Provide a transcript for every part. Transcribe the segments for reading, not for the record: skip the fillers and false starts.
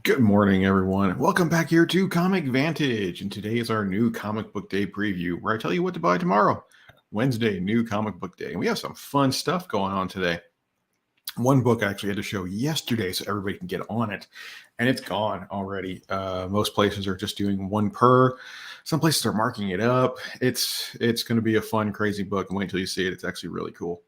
Good morning, everyone. Welcome back here to Comic Vantage. And today is our new comic book day preview where I tell you what to buy tomorrow. Wednesday, new comic book day. And we have some fun stuff going on today. One book I actually had to show yesterday so everybody can get on it. And it's gone already. Most places are just doing one per. Some places are marking it up. It's going to be a fun, crazy book. And wait until you see it. It's actually really cool.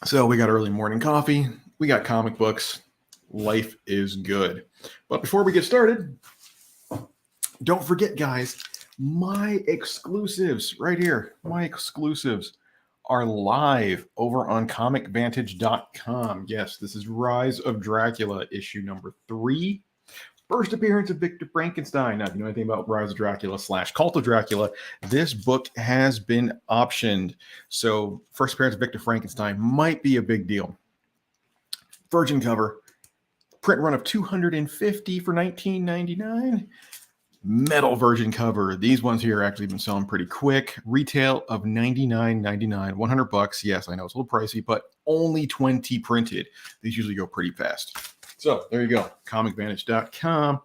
So we got early morning coffee. We got comic books. Life is good. But before we get started, don't forget, guys, my exclusives right here. My exclusives are live over on comicvantage.com. Yes, this is Rise of Dracula, issue number 3. First appearance of Victor Frankenstein. Now, if you know anything about Rise of Dracula / Cult of Dracula, this book has been optioned. So, first appearance of Victor Frankenstein might be a big deal. Virgin cover, print run of 250 for $19.99. Metal version cover. These ones here actually been selling pretty quick. Retail of $99.99, $100. Yes, I know it's a little pricey, but only 20 printed. These usually go pretty fast. So there you go, comicvantage.com.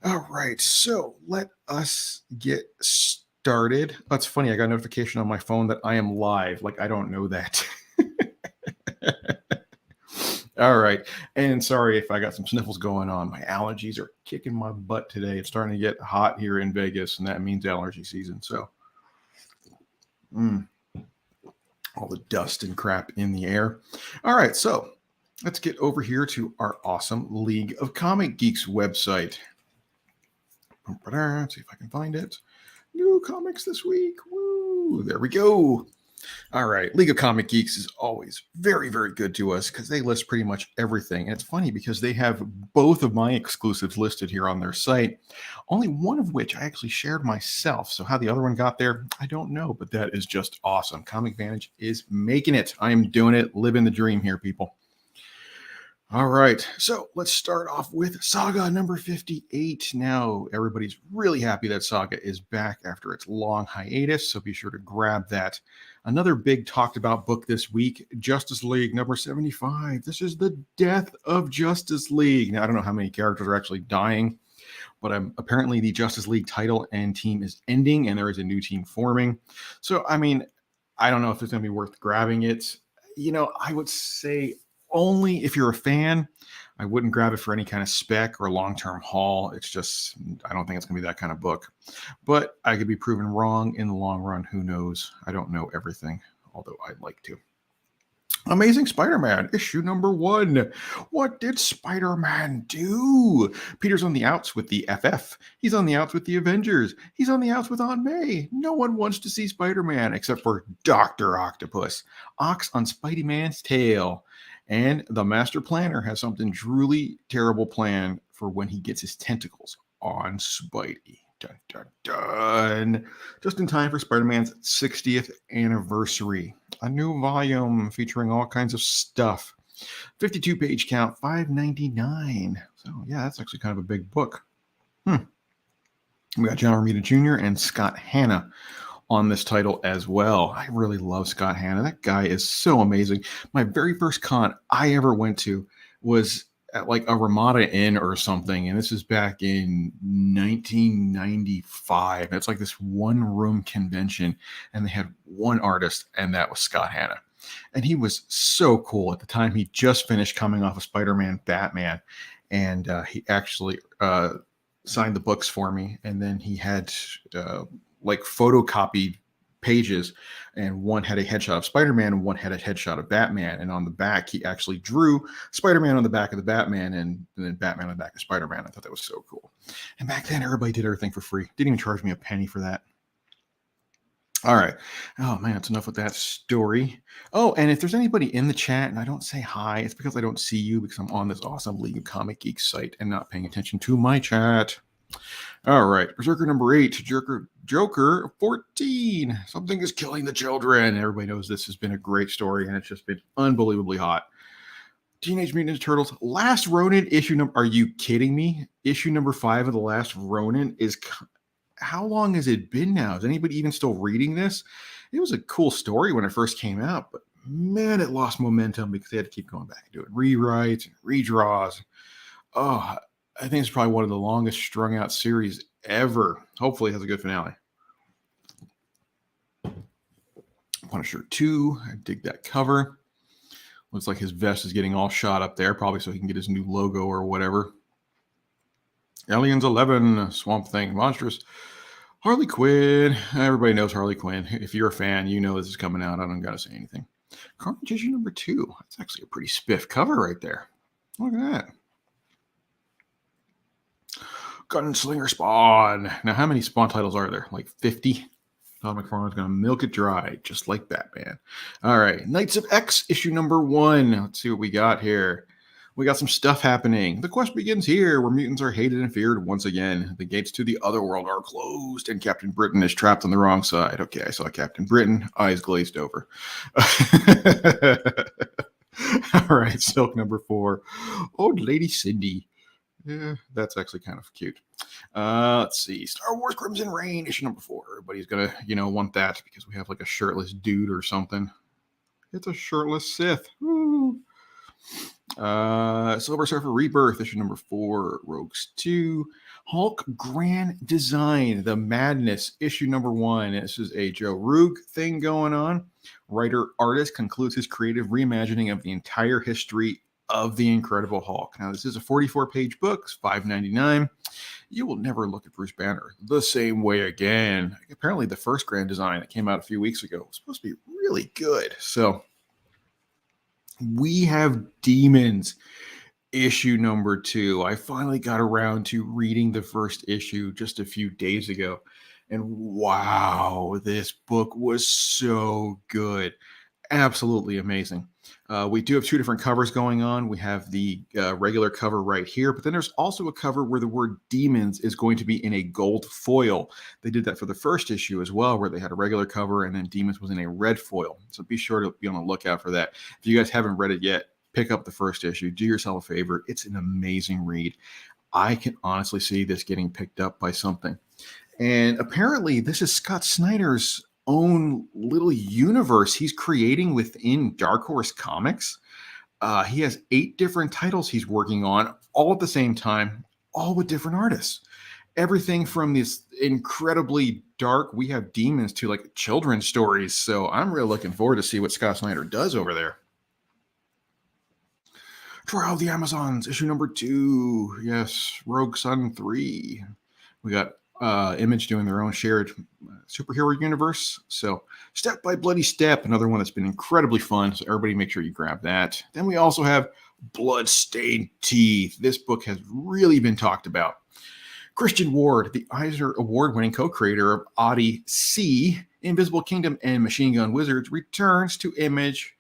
All right, so let us get started. That's funny. I got a notification on my phone that I am live. Like, I don't know that. All right. And sorry if I got some sniffles going on. My allergies are kicking my butt today. It's starting to get hot here in Vegas, and that means allergy season. So, all the dust and crap in the air. All right. So, let's get over here to our awesome League of Comic Geeks website. Let's see if I can find it. New comics this week. Woo! There we go. All right. League of Comic Geeks is always very, very good to us because they list pretty much everything. And it's funny because they have both of my exclusives listed here on their site, only one of which I actually shared myself. So how the other one got there, I don't know, but that is just awesome. Comic Vantage is making it. I am doing it. Living the dream here, people. All right, so let's start off with Saga number 58. Now, everybody's really happy that Saga is back after its long hiatus, so be sure to grab that. Another big talked about book this week, Justice League number 75. This is the death of Justice League. Now, I don't know how many characters are actually dying, but apparently the Justice League title and team is ending, and there is a new team forming. So, I mean, I don't know if it's going to be worth grabbing it. You know, I would say only if you're a fan. I wouldn't grab it for any kind of spec or long-term haul. It's just, I don't think it's going to be that kind of book. But I could be proven wrong in the long run. Who knows? I don't know everything, although I'd like to. Amazing Spider-Man, issue number 1. What did Spider-Man do? Peter's on the outs with the FF. He's on the outs with the Avengers. He's on the outs with Aunt May. No one wants to see Spider-Man except for Dr. Octopus. Ox on Spidey-Man's tail. And the Master Planner has something truly terrible planned for when he gets his tentacles on Spidey. Dun, dun, dun. Just in time for Spider-Man's 60th anniversary. A new volume featuring all kinds of stuff. 52 page count, $5.99. So yeah, that's actually kind of a big book. We got John Romita Jr. and Scott Hanna on this title as well. I really love Scott Hanna. That guy is so amazing. My very first con I ever went to was at like a Romita Inn or something, and this is back in 1995. It's like this one-room convention, and they had one artist, and that was Scott Hanna. And he was so cool. At the time, he just finished coming off of Spider-Man Batman, and he actually signed the books for me, and then he had like photocopied pages, and one had a headshot of Spider-Man and one had a headshot of Batman, and on the back he actually drew Spider-Man on the back of the Batman and then Batman on the back of Spider-Man. I thought that was so cool. And back then everybody did everything for free. Didn't even charge me a penny for that. All right. Oh man, that's enough with that story. Oh, and if there's anybody in the chat and I don't say hi, it's because I don't see you because I'm on this awesome League of Comic Geeks site and not paying attention to my chat. All right, Berserker number 8, Joker 14. Something is killing the children. Everybody knows this has been a great story, and it's just been unbelievably hot. Teenage Mutant Ninja Turtles, Last Ronin issue number. Are you kidding me? Issue number 5 of the Last Ronin is. How long has it been now? Is anybody even still reading this? It was a cool story when it first came out, but man, it lost momentum because they had to keep going back and doing rewrites and redraws. Oh, I think it's probably one of the longest strung out series ever. Hopefully it has a good finale. Punisher 2, I dig that cover. Looks like his vest is getting all shot up there, probably so he can get his new logo or whatever. Aliens 11, Swamp Thing, Monstrous. Harley Quinn. Everybody knows Harley Quinn. If you're a fan, you know this is coming out. I don't got to say anything. Carnage issue number 2. That's actually a pretty spiff cover right there. Look at that. Gunslinger Spawn. Now, how many Spawn titles are there? Like 50? Todd McFarlane's going to milk it dry, just like Batman. All right. Knights of X, issue number 1. Let's see what we got here. We got some stuff happening. The quest begins here, where mutants are hated and feared once again. The gates to the other world are closed, and Captain Britain is trapped on the wrong side. Okay, I saw Captain Britain, eyes glazed over. All right, Silk number 4. Old Lady Cindy. Yeah, that's actually kind of cute. Let's see. Star Wars Crimson Reign, issue number 4. Everybody's going to, want that because we have like a shirtless dude or something. It's a shirtless Sith. Woo. Silver Surfer Rebirth, issue number 4. Rogues 2. Hulk Grand Design, The Madness, issue number 1. This is a Joe Roog thing going on. Writer-artist concludes his creative reimagining of the entire history of the Incredible Hulk. Now, this is a 44-page book. It's $5.99. You will never look at Bruce Banner the same way again. Apparently, the first Grand Design that came out a few weeks ago was supposed to be really good. So, we have Demons, issue number 2. I finally got around to reading the first issue just a few days ago. And wow, this book was so good. Absolutely amazing. We do have 2 different covers going on. We have the regular cover right here, but then there's also a cover where the word Demons is going to be in a gold foil. They did that for the first issue as well, where they had a regular cover and then Demons was in a red foil. So be sure to be on the lookout for that. If you guys haven't read it yet, pick up the first issue. Do yourself a favor. It's an amazing read. I can honestly see this getting picked up by something. And apparently this is Scott Snyder's own little universe he's creating within Dark Horse Comics. He has 8 different titles he's working on all at the same time, all with different artists. Everything from this incredibly dark, we have demons, to like children's stories. So I'm really looking forward to see what Scott Snyder does over there. Trial of the Amazons, issue number 2. Yes, Rogue Sun 3. We got Image doing their own shared superhero universe. So Step by Bloody Step, another one that's been incredibly fun. So everybody make sure you grab that. Then we also have Bloodstained Teeth. This book has really been talked about. Christian Ward, the Eisner Award-winning co-creator of Odyssey, Invisible Kingdom, and Machine Gun Wizards, returns to Image,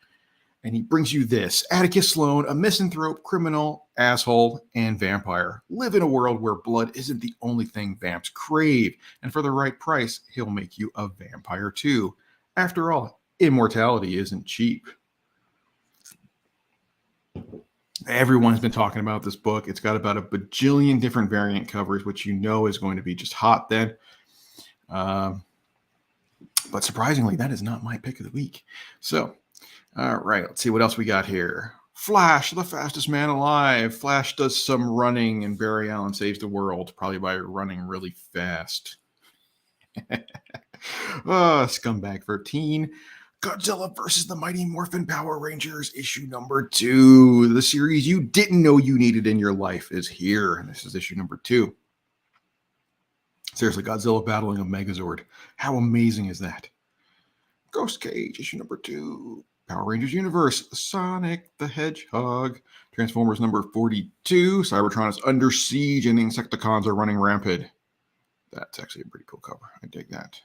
and he brings you this. Atticus Sloan, a misanthrope, criminal, asshole, and vampire, live in a world where blood isn't the only thing vamps crave, and for the right price, he'll make you a vampire too. After all, immortality isn't cheap. Everyone's been talking about this book. It's got about a bajillion different variant covers, which you know is going to be just hot then. But surprisingly, that is not my pick of the week. So, all right, let's see what else we got here. Flash, the fastest man alive. Flash does some running, and Barry Allen saves the world, probably by running really fast. Scumbag 13. Godzilla versus the Mighty Morphin Power Rangers, issue number 2. The series you didn't know you needed in your life is here. And this is issue number 2. Seriously, Godzilla battling a Megazord. How amazing is that? Ghost Cage, issue number 2. Power Rangers Universe, Sonic the Hedgehog. Transformers number 42. Cybertron is under siege and the Insecticons are running rampant. That's actually a pretty cool cover. I dig that.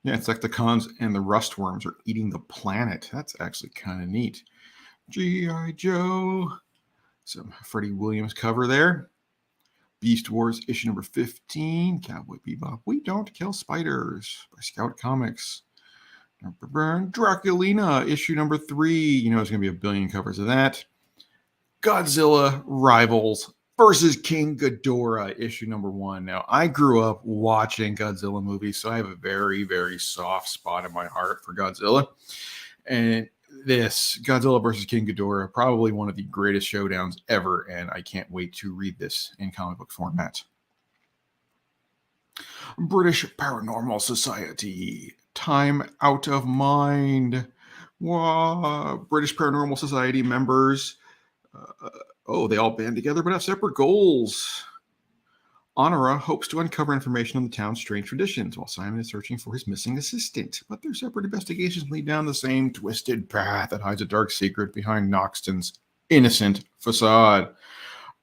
Yeah, Insecticons and the Rustworms are eating the planet. That's actually kind of neat. G.I. Joe. Some Freddie Williams cover there. Beast Wars, issue number 15. Cowboy Bebop, We Don't Kill Spiders by Scout Comics. Dracula, issue number 3. You know, there's going to be a billion covers of that. Godzilla Rivals versus King Ghidorah, issue number 1. Now, I grew up watching Godzilla movies, so I have a very, very soft spot in my heart for Godzilla. And this Godzilla versus King Ghidorah, probably one of the greatest showdowns ever, and I can't wait to read this in comic book format. British Paranormal Society, Time Out of Mind. British Paranormal Society members, they all band together but have separate goals. Honora hopes to uncover information on the town's strange traditions while Simon is searching for his missing assistant, but their separate investigations lead down the same twisted path that hides a dark secret behind Noxton's innocent facade.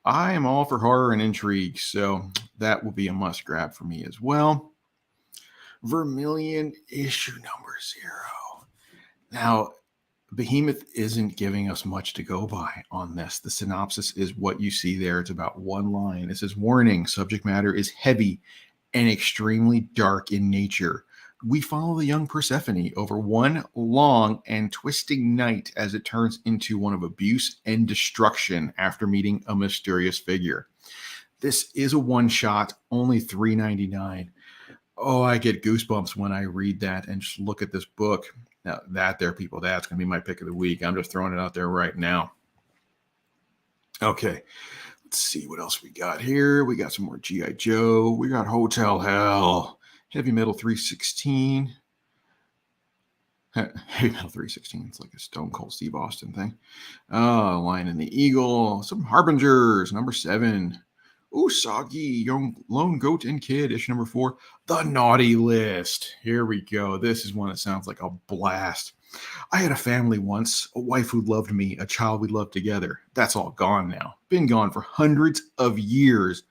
I am all for horror and intrigue, so that will be a must grab for me as well. Vermillion issue number 0. Now, Behemoth isn't giving us much to go by on this. The synopsis is what you see there. It's about one line. It says, warning, subject matter is heavy and extremely dark in nature. We follow the young Persephone over one long and twisting night as it turns into one of abuse and destruction after meeting a mysterious figure. This is a one-shot, only $3.99. Oh, I get goosebumps when I read that and just look at this book. Now, that's going to be my pick of the week. I'm just throwing it out there right now. Okay, let's see what else we got here. We got some more G.I. Joe. We got Hotel Hell. Heavy Metal 316. Heavy Metal 316. It's like a Stone Cold Steve Austin thing. Lion and the Eagle. Some Harbingers. Number 7. Usagi, Young Lone Goat and Kid, issue number 4. The Naughty List. Here we go. This is one that sounds like a blast. I had a family once, a wife who loved me, a child we loved together. That's all gone now. Been gone for hundreds of years,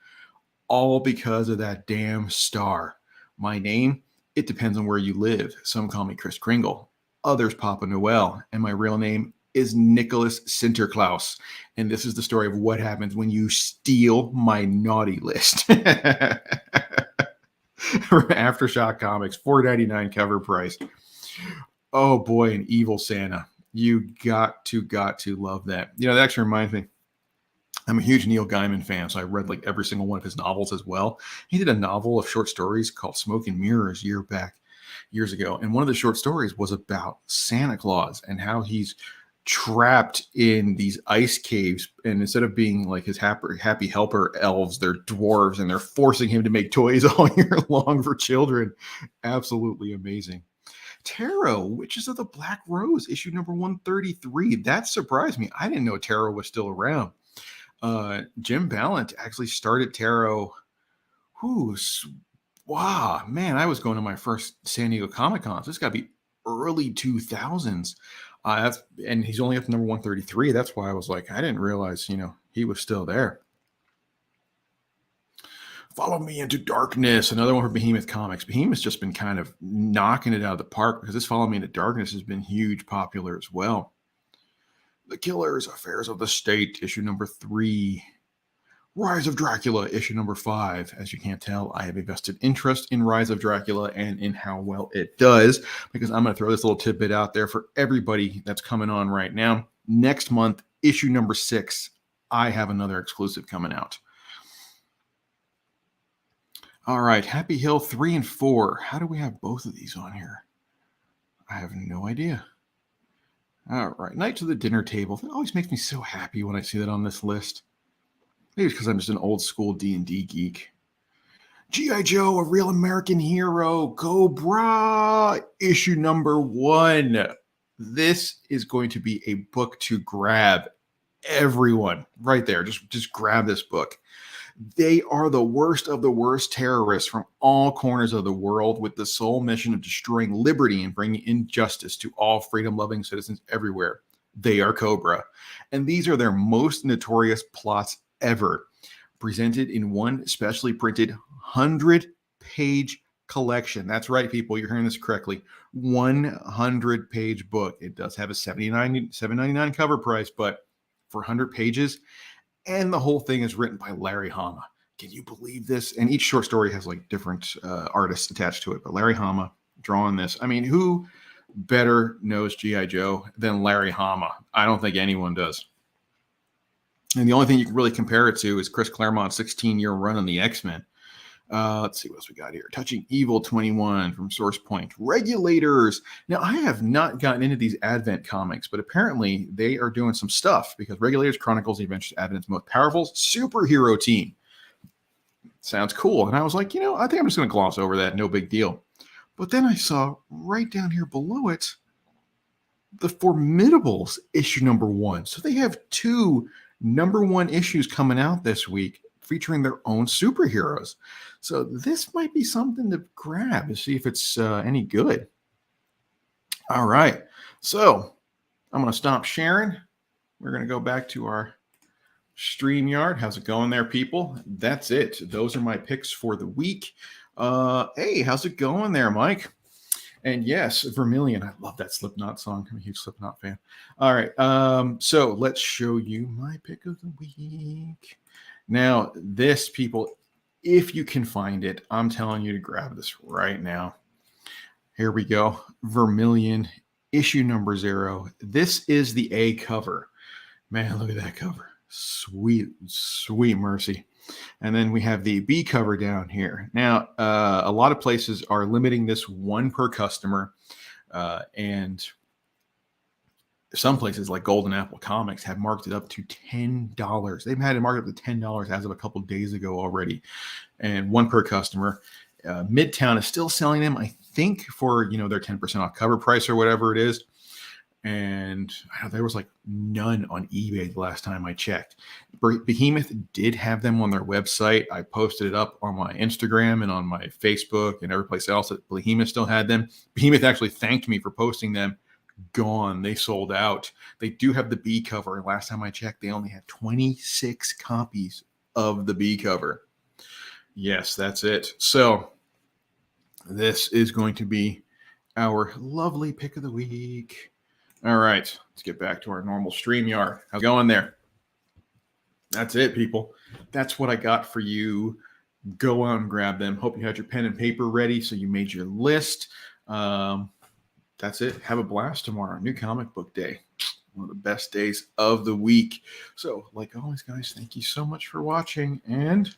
all because of that damn star. My name? It depends on where you live. Some call me Kris Kringle. Others Papa Noel. And my real name is Nicholas Sinterklaas. And this is the story of what happens when you steal my naughty list. Aftershock Comics, $4.99 cover price. Oh boy, an evil Santa. You got to love that. You know, that actually reminds me, I'm a huge Neil Gaiman fan, so I read like every single one of his novels as well. He did a novel of short stories called Smoke and Mirrors years ago. And one of the short stories was about Santa Claus and how he's trapped in these ice caves, and instead of being like his happy helper elves, they're dwarves, and they're forcing him to make toys all year long for children. Absolutely amazing. Tarot, Witches of the Black Rose, issue number 133. That surprised me. I didn't know Tarot was still around. Jim Ballant actually started Tarot. Wow, man, I was going to my first San Diego Comic-Con. So it's got to be early 2000s. And he's only up to number 133. That's why I was like, I didn't realize, he was still there. Follow Me Into Darkness, another one for Behemoth Comics. Behemoth's just been kind of knocking it out of the park because this Follow Me Into Darkness has been huge popular as well. The Killer's Affairs of the State, issue number 3. Rise of Dracula, issue number 5. As you can't tell, I have a vested interest in Rise of Dracula and in how well it does, because I'm going to throw this little tidbit out there for everybody that's coming on right now. Next month, issue number 6, I have another exclusive coming out. All right, Happy Hill 3 and 4. How do we have both of these on here? I have no idea. All right, Night to the Dinner Table. That always makes me so happy when I see that on this list. Maybe it's because I'm just an old school D&D geek. G.I. Joe, A Real American Hero, Cobra, issue number 1. This is going to be a book to grab. Everyone, right there, just grab this book. They are the worst of the worst terrorists from all corners of the world with the sole mission of destroying liberty and bringing injustice to all freedom-loving citizens everywhere. They are Cobra. And these are their most notorious plots ever, presented in one specially printed 100-page collection. That's right, people. You're hearing this correctly. 100-page book. It does have a $7.99 cover price, but for 100 pages, and the whole thing is written by Larry Hama. Can you believe this? And each short story has like different artists attached to it, but Larry Hama drawing this. I mean, who better knows G.I. Joe than Larry Hama? I don't think anyone does. And the only thing you can really compare it to is Chris Claremont's 16-year run on the X-Men. Let's see what else we got here. Touching Evil 21 from Source Point. Regulators. Now, I have not gotten into these Advent comics, but apparently they are doing some stuff because Regulators chronicles the adventures of Advent's most powerful superhero team. Sounds cool. And I was like, I think I'm just going to gloss over that. No big deal. But then I saw right down here below it, the Formidables issue number 1. So they have 2 number 1 issues coming out this week featuring their own superheroes. So this might be something to grab and see if it's any good. All right. So I'm going to stop sharing. We're going to go back to our StreamYard. How's it going there, people? That's it. Those are my picks for the week. Hey, how's it going there, Mike? And yes, Vermillion. I love that Slipknot song. I'm a huge Slipknot fan. All right. So let's show you my pick of the week. Now, this, people, if you can find it, I'm telling you to grab this right now. Here we go. Vermilion, issue number 0. This is the A cover. Man, look at that cover. Sweet, sweet mercy. And then we have the B cover down here. Now, a lot of places are limiting this 1 per customer. And some places like Golden Apple Comics have marked it up to $10. They've had it marked up to $10 as of a couple of days ago already. And 1 per customer. Midtown is still selling them, I think, for their 10% off cover price or whatever it is. And there was like none on eBay the last time I checked. Behemoth did have them on their website. I posted it up on my Instagram and on my Facebook and every place else that Behemoth still had them. Behemoth actually thanked me for posting them. Gone. They sold out. They do have the B cover. And last time I checked, they only had 26 copies of the B cover. Yes, that's it. So this is going to be our lovely pick of the week. All right, let's get back to our normal StreamYard. How's it going there? That's it, people. That's what I got for you. Go out and grab them. Hope you had your pen and paper ready so you made your list. That's it. Have a blast tomorrow. New comic book day. One of the best days of the week. So, like always, guys, thank you so much for watching, and